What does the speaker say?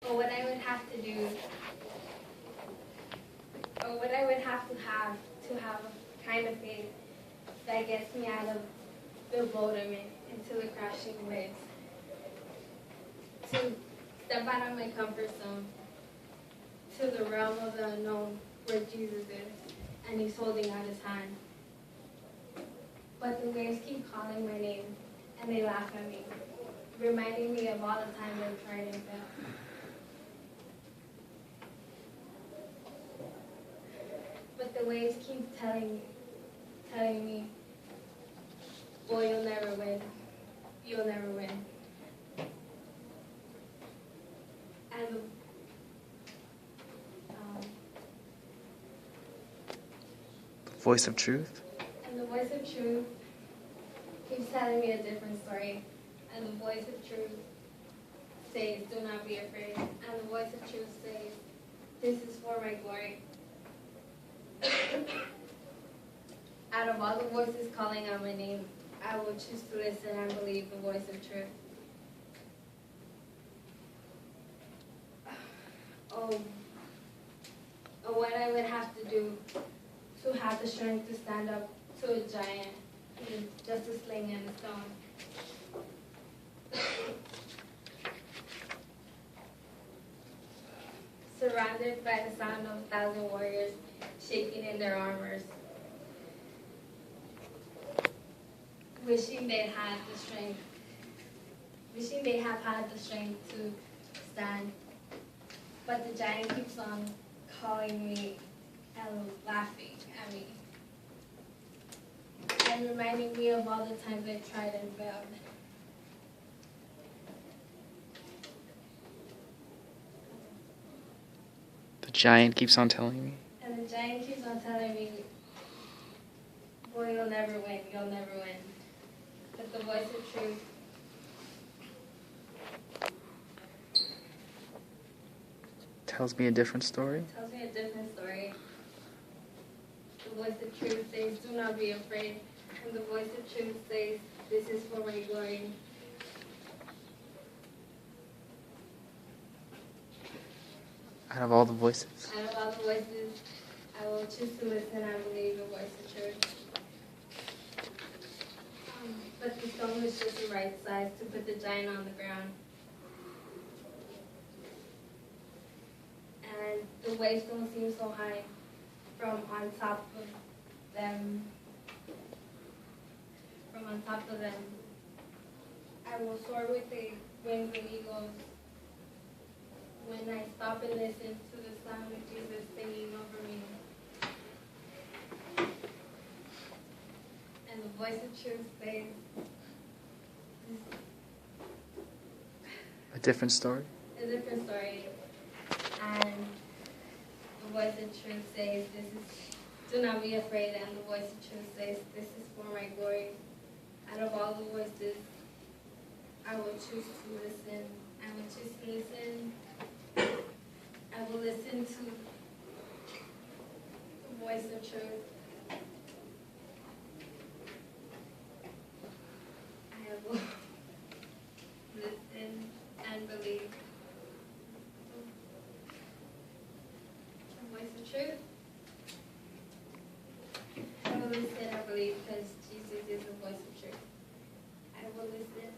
or what I would have to do, or what I would have to have a kind of faith that gets me out of the boat I'm in, into the crashing waves. To step out of my comfort zone, to the realm of the unknown where Jesus is, and he's holding out his hand. But the waves keep calling my name, and they laugh at me, reminding me of all the times I've tried and failed. But the waves keep telling me, boy, you'll never win. You'll never win. And the voice of truth? And the voice of truth keeps telling me a different story. And the voice of truth says, do not be afraid. And the voice of truth says, this is for my glory. Out of all the voices calling out my name, I will choose to listen and believe the voice of truth. Oh, what I would have to do to have the strength to stand up to a giant, just a sling and a stone. Surrounded by the sound of 1,000 warriors shaking in their armors, wishing they had the strength, wishing they have had the strength to stand. But the giant keeps on calling me and laughing at me, and reminding me of all the times I tried and failed. The giant keeps on telling me. And the giant keeps on telling me, boy, you'll never win, you'll never win. But the voice of truth tells me a different story. tells me a different story. The voice of truth says, do not be afraid. And the voice of truth says, this is for my glory. Out of all the voices. Out of all the voices, I will choose to listen and believe the voice of truth. But the stone was just the right size to put the giant on the ground. And the waves don't seem so high from on top of them. From on top of them. I will soar with the wings of eagles when I stop and listen to the sound of Jesus singing over me. And the voice of truth says, A different story? a different story. And the voice of truth says, do not be afraid. And the voice of truth says, this is for my glory. Out of all the voices, I will choose to listen. I will choose to listen. I will listen to the voice of truth. I will listen and believe the voice of truth. I will listen and believe because Jesus is the voice of truth. I will listen